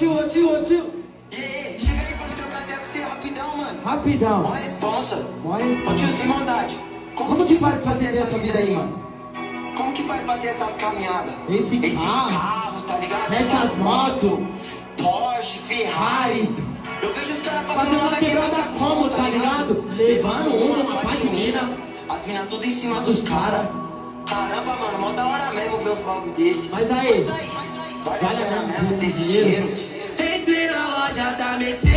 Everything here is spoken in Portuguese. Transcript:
Chega aí pra me trocar ideia com você rapidão, mano. Rapidão. Mó responsa. Mó responsa. Ô tio, sem maldade. Como que faz pra ter essa vida aí, mano? Como que faz pra ter essas caminhadas? Esse Esses carro, carros, tá ligado? essas motos, Porsche, Ferrari. Eu vejo os caras fazendo uma quebrada como, tá ligado? Levando uma pá de mina. As minas tudo em cima dos caras. Caramba, mano, mó da hora mesmo ver uns bagulho desse. Mas aí, Vale a pena mesmo ter esse dinheiro. Entrei na loja da Mercedes.